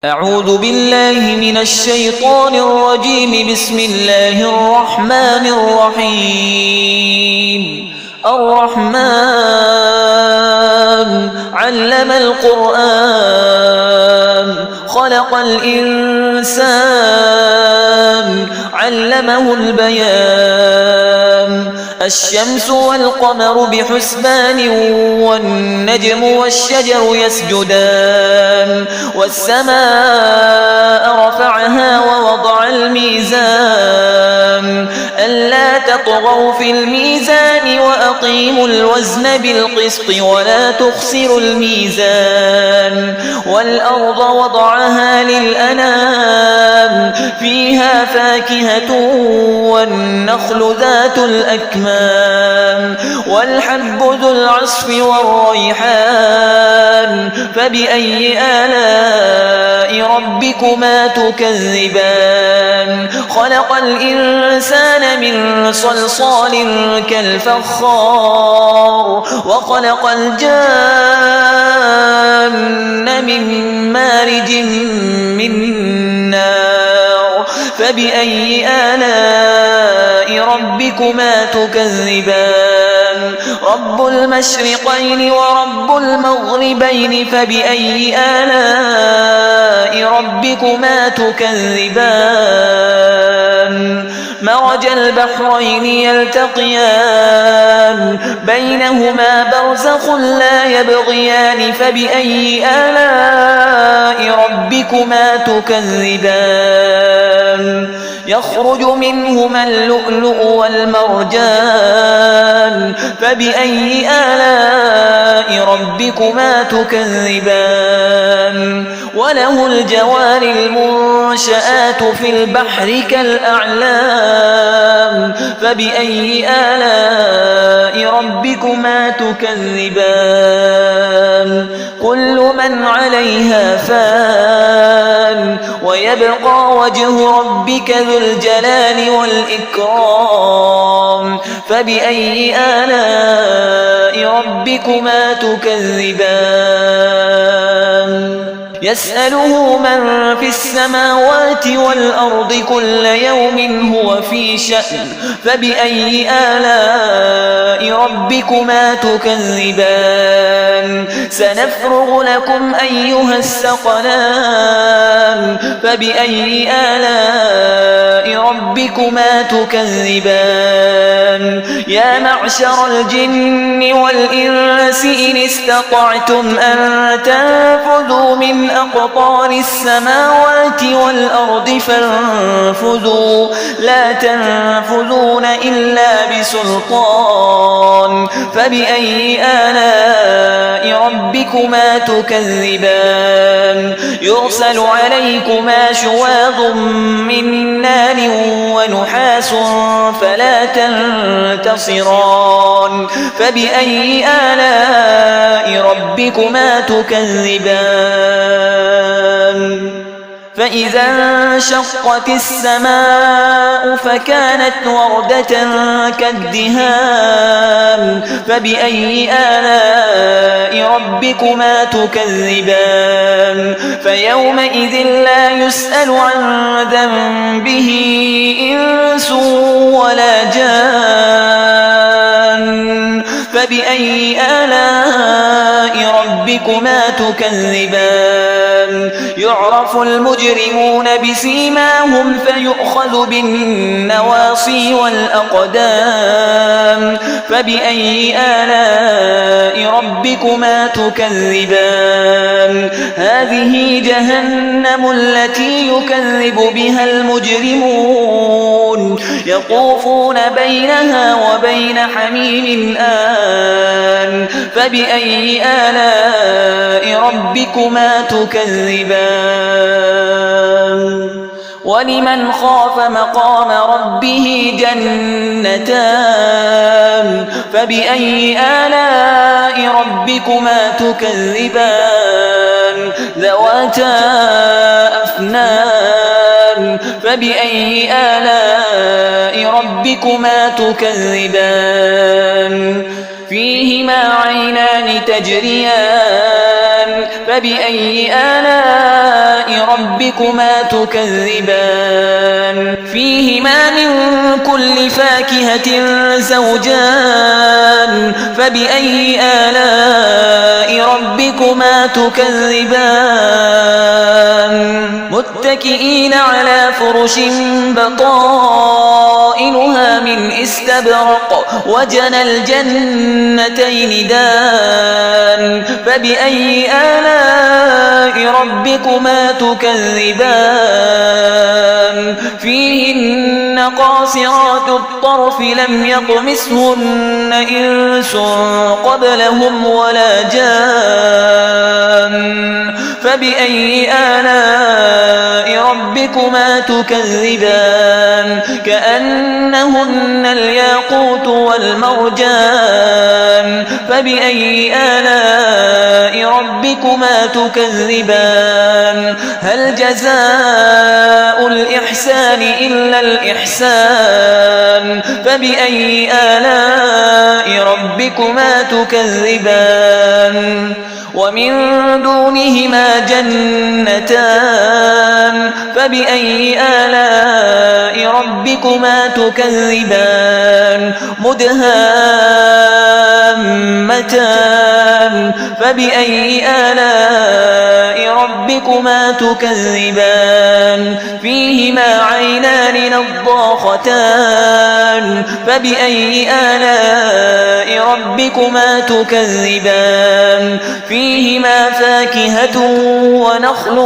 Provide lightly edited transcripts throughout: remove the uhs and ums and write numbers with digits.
أعوذ بالله من الشيطان الرجيم. بسم الله الرحمن الرحيم. الرحمن علم القرآن خلق الإنسان علمه البيان. الشمس والقمر بحسبان والنجم والشجر يسجدان. والسماء رفعها ووضع الميزان ألا تطغوا في الميزان وأقيموا الوزن بالقسط ولا تخسروا الميزان. والأرض وضعها للأنام فيها فاكهة والنخل ذات الأكمام والحب ذو العصف والريحان. فبأي آلاء ربكما تكذبان؟ خلق الإنسان من صلصال كالفخار وخلق الجان من مارج من نار. فبأي آلاء ربكما تكذبان؟ رب المشرقين ورب المغربين. فبأي آلاء ربكما تكذبان؟ مرج البحرين يلتقيان بينهما برزخ لا يبغيان. فبأي آلاء ربكما تكذبان؟ يخرج منهما اللؤلؤ والمرجان. فبأي آلاء ربكما تكذبان؟ وله الجوار المنشآت في البحر كالأعلام. فبأي آلاء ربكما تكذبان؟ كل من عليها فان ويبقى وجه ربك ذو الجلال والإكرام. فبأي آلاء ربكما تكذبان؟ يسأله من في السماوات والأرض كل يوم هو في شأن. فبأي آلاء ربكما تكذبان؟ سنفرغ لكم أيها الثقلان. فبأي آلاء ربكما تكذبان؟ يا معشر الجن والإنس إن استطعتم أن تنفذوا من أقطار السماوات والأرض فانفذوا لا تنفذون إلا بسلطان. فبأي آلاء ربكما تكذبان؟ يرسل عليكما شواظ من نار ونحاس فلا تنتصران. فبأي آلاء ربكما تكذبان؟ فإذا انشقت السماء فكانت وردة كالدهان. فبأي آلاء ربكما تكذبان؟ فيومئذ لا يسأل عن ذنبه إنس ولا جان. فبأي آلاء ربكما تكذبان؟ يعرف المجرمون بسيماهم فيؤخذ بالنواصي والأقدام. فبأي آلاء ربكما تكذبان؟ هذه جهنم التي يكذب بها المجرمون يطوفون بينها وبين حميم آن. فبأي آلاء ربكما تكذبان؟ ولمن خاف مقام ربه جنتان. فبأي آلاء ربكما تكذبان؟ ذواتا أفنان. فبأي آلاء ربكما تكذبان؟ فيهما عينان تجريان. فبأي آلاء ربكما تكذبان فيهما من كل فاكهة زوجان فبأي آلاء ربكما تكذبان متكئين على فرش بطائنها من استبرق وجنى الجنتين دان فبأي آلاء ربكما تكذبان فيهن قاصرات الطرف لم يطمثهن إنس قبلهم ولا جان فبأي آلاء ربكما تكذبان كأنهن الياقوت والمرجان فبأي آلاء ربكما تكذبان هل جزاء الإحسان إلا الإحسان فبأي آلاء ربكما تكذبان ومن دونهما جنتان فبأي آلاء ربكما تكذبان مدهامتان فبأي آلاء ربكما تكذبان فيهما عينان نضاختان فبأي آلاء ربكما تكذبان فيهما فاكهة ونخل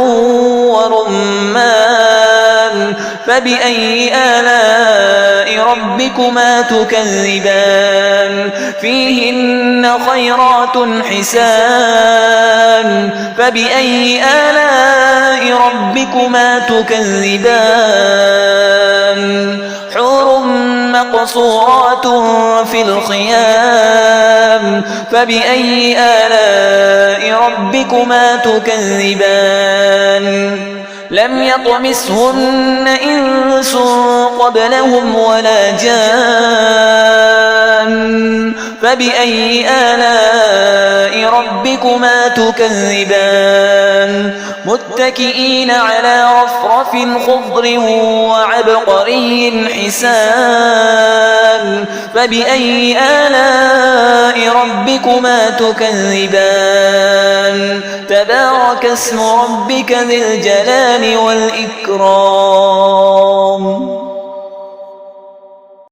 ورمان فبأي آلاء ربكما تكذبان فيهن خيرات حسان فبأي آلاء ربكما تكذبان حور مقصورات في الخيام فبأي آلاء ربكما تكذبان لم يطمثهن إنس قبلهم ولا جان فبأي آلاء ربكما تكذبان متكئين على رفرف خضر وعبقري حسان فبأي آلاء ربكما تكذبان تبارك اسم ربك ذي الجلال والإكرام